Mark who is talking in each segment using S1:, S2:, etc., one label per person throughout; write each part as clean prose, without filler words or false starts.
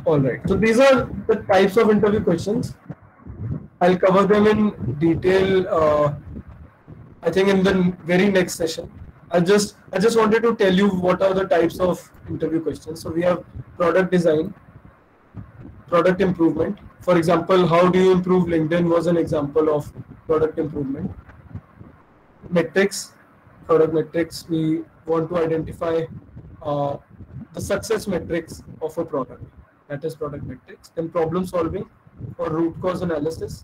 S1: All right. So these are the types of interview questions. I'll cover them in detail. I think in the very next session. I just wanted to tell you what are the types of interview questions. So we have product design, product improvement. For example, how do you improve LinkedIn was an example of product improvement. Metrics, product metrics. We want to identify uh, the success metrics of a product. That is product metrics. Then problem solving or root cause analysis.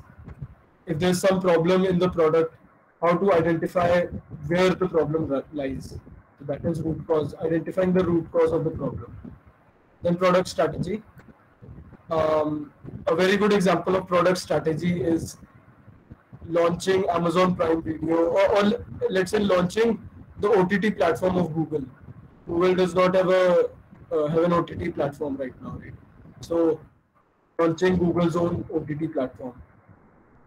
S1: If there's some problem in the product, how to identify where the problem lies. So that is root cause, identifying the root cause of the problem. Then product strategy. A very good example of product strategy is launching Amazon Prime Video, or let's say launching the OTT platform of Google. Google does not have an OTT platform right now, right? So launching Google's own OTT platform.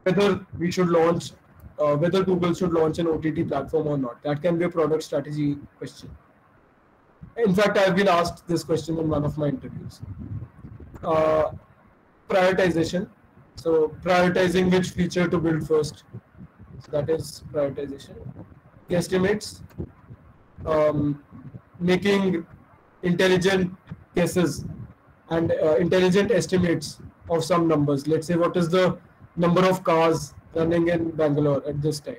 S1: Whether we should launch, whether Google should launch an OTT platform or not, that can be a product strategy question. In fact, I've been asked this question in one of my interviews. Prioritization. So prioritizing which feature to build first. So that is prioritization. Guesstimates. Making intelligent guesses and intelligent estimates of some numbers. Let's say what is the number of cars running in Bangalore at this time.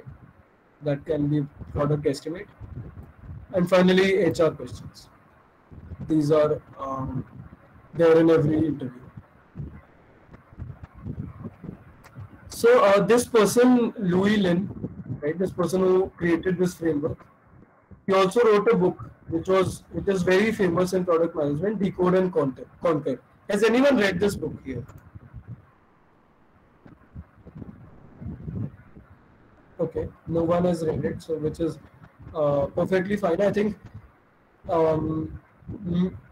S1: That can be product estimate. And finally, HR questions. These are there in every interview. So this person, Louis Lin, right? This person who created this framework, he also wrote a book which is very famous in product management, Decode and Conquer. Has anyone read this book here? Okay, no one has read it, so which is perfectly fine. I think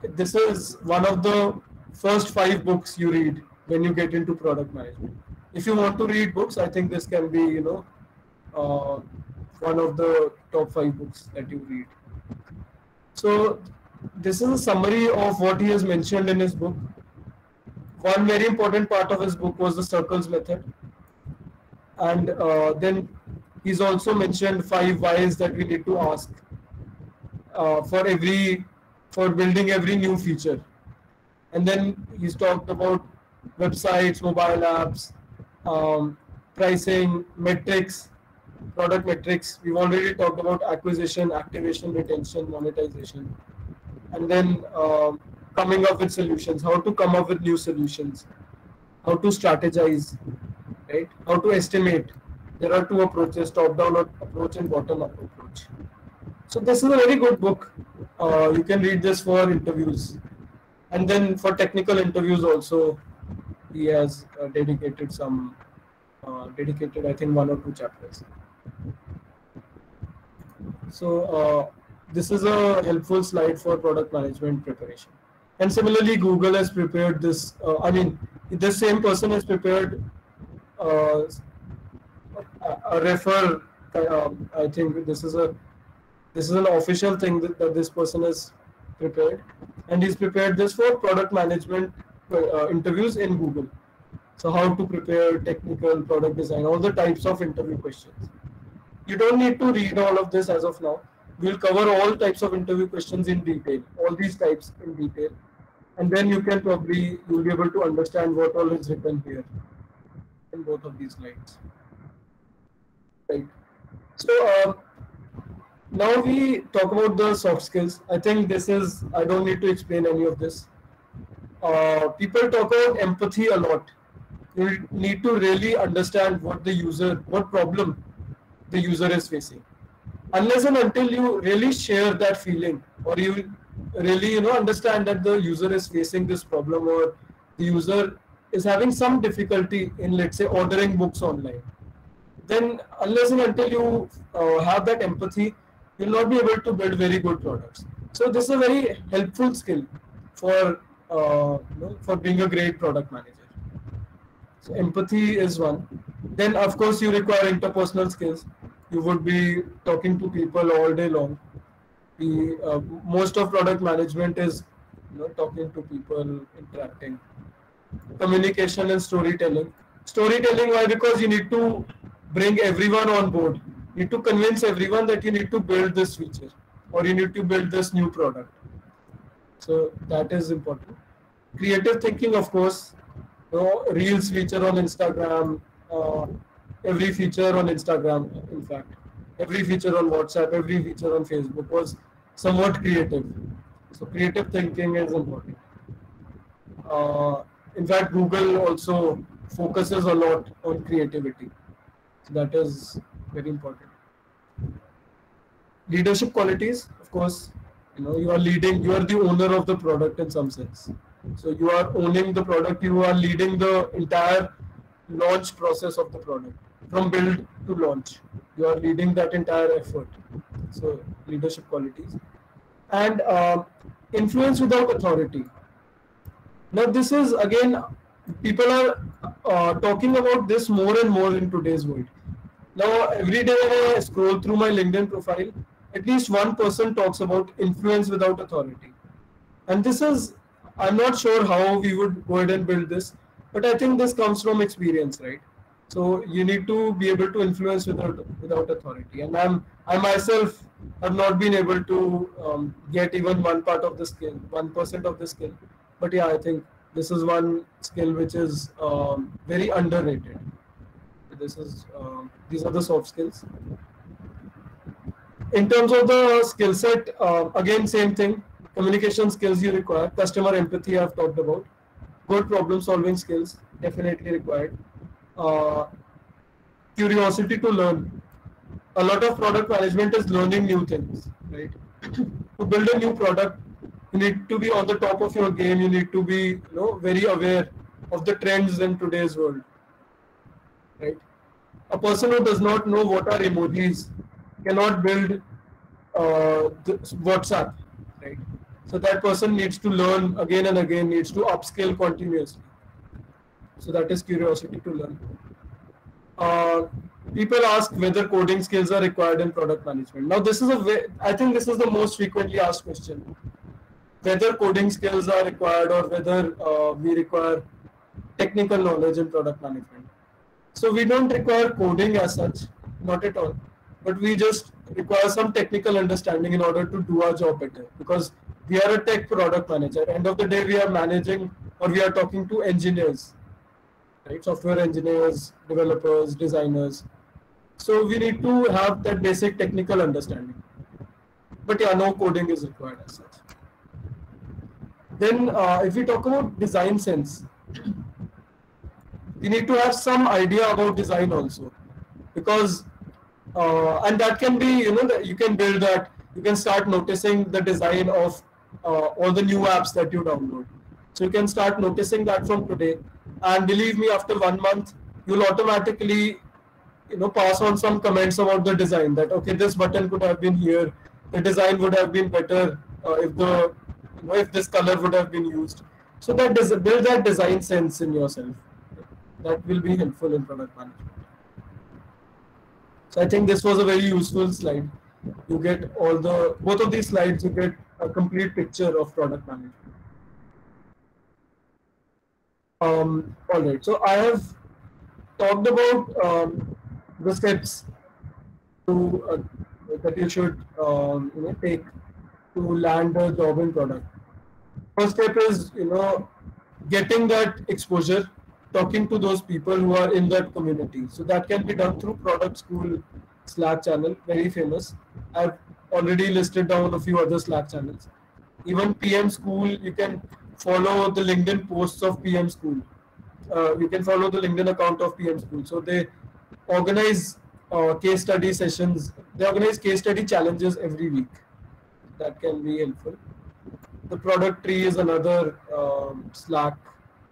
S1: this is one of the first 5 books you read when you get into product management. If you want to read books, I think this can be, one of the top 5 books that you read. So this is a summary of what he has mentioned in his book. One very important part of his book was the circles method. And then he's also mentioned 5 whys that we need to ask for building every new feature. And then he's talked about websites, mobile apps, pricing, metrics, product metrics. We've already talked about acquisition, activation, retention, monetization. And then coming up with solutions, how to come up with new solutions, how to strategize, right? How to estimate. There are 2 approaches, top-down approach and bottom-up approach. So this is a very good book. You can read this for interviews. And then for technical interviews also, he has dedicated I think 1 or 2 chapters. So this is a helpful slide for product management preparation. And similarly, Google has prepared this. This same person has prepared a refer. I think this is an official thing that this person has prepared, and he's prepared this for product management interviews in Google. So how to prepare technical, product design, all the types of interview questions. You don't need to read all of this as of now. We'll cover all types of interview questions in detail, all these types in detail, and then you'll be able to understand what all is written here in both of these slides. Right. So now we talk about the soft skills. I think I don't need to explain any of this. People talk about empathy a lot. You need to really understand what problem the user is facing. Unless and until you really share that feeling, or you really understand that the user is facing this problem, or the user is having some difficulty in, let's say, ordering books online, then unless and until you have that empathy, you'll not be able to build very good products. So this is a very helpful skill for being a great product manager. So empathy is one. Then of course you require interpersonal skills. You would be talking to people all day long. Most of product management is talking to people, interacting. communication and storytelling. Storytelling, why? Because you need to bring everyone on board. You need to convince everyone that you need to build this feature or you need to build this new product. So that is important. Creative thinking, of course, Reels feature on Instagram, every feature on Instagram, in fact, every feature on WhatsApp, every feature on Facebook was somewhat creative. So creative thinking is important. Uh, in fact, Google also focuses a lot on creativity. So that is very important. Leadership qualities, of course, you are leading, you are the owner of the product in some sense. So you are owning the product, you are leading the entire launch process of the product from build to launch. You are leading that entire effort. So leadership qualities. And influence without authority. Now this is again, people are talking about this more and more in today's world. Now every day when I scroll through my LinkedIn profile, at least one person talks about influence without authority. And this is, I'm not sure how we would go ahead and build this, but I think this comes from experience, right? So you need to be able to influence without authority. And I myself have not been able to get even one part of the skill, 1% of the skill. But yeah, I think this is one skill which is very underrated. This is these are the soft skills. In terms of the skill set, again same thing. Communication skills you require. Customer empathy I've talked about. Good problem solving skills definitely required. Curiosity to learn. A lot of product management is learning new things, right? To build a new product, you need to be on the top of your game. You need to be, very aware of the trends in today's world, right? A person who does not know what are emojis cannot build WhatsApp, right? So that person needs to learn again and again, needs to upskill continuously. So that is curiosity to learn. People ask whether coding skills are required in product management. Now this is I think this is the most frequently asked question. Whether coding skills are required or whether we require technical knowledge in product management. So we don't require coding as such, not at all. But we just require some technical understanding in order to do our job better. Because we are a tech product manager. At the end of the day, we are managing or we are talking to engineers, right? Software engineers, developers, designers. So we need to have that basic technical understanding. But yeah, no coding is required as such. Then if we talk about design sense, you need to have some idea about design also, because and that can be, you can build that, you can start noticing the design of all the new apps that you download. So you can start noticing that from today, and believe me, after 1 month you'll automatically pass on some comments about the design, that okay, this button could have been here, the design would have been better if this color would have been used. So that build that design sense in yourself. That will be helpful in product management. So I think this was a very useful slide. You get both of these slides, you get a complete picture of product management. All right, so I have talked about the steps that you should take to land a job in product. First step is getting that exposure, talking to those people who are in that community. So that can be done through Product School Slack channel, very famous. I've already listed down a few other Slack channels. Even PM School, you can follow the LinkedIn posts of PM School. You can follow the LinkedIn account of PM School. So they organize case study sessions. They organize case study challenges every week. That can be helpful. The Product Tree is another Slack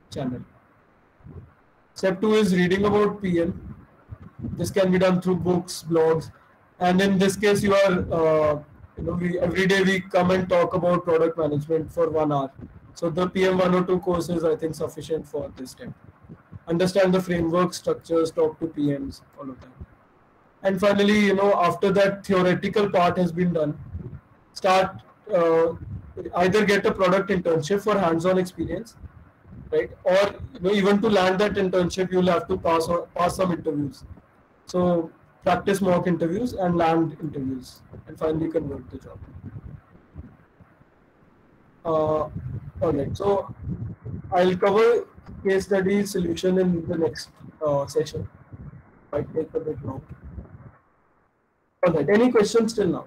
S1: channel. Step 2 is reading about PM. This can be done through books, blogs, and in this case, you are every day we come and talk about product management for 1 hour. So the PM102 course is, I think, sufficient for this step. Understand the framework, structures, talk to PMs, all of that. And finally, after that theoretical part has been done, start either get a product internship for hands-on experience, right? Or even to land that internship, you'll have to pass some interviews. So practice mock interviews and land interviews, and finally convert the job. All right. So I'll cover case study solution in the next session. Might take a bit long. All right. Any questions till now?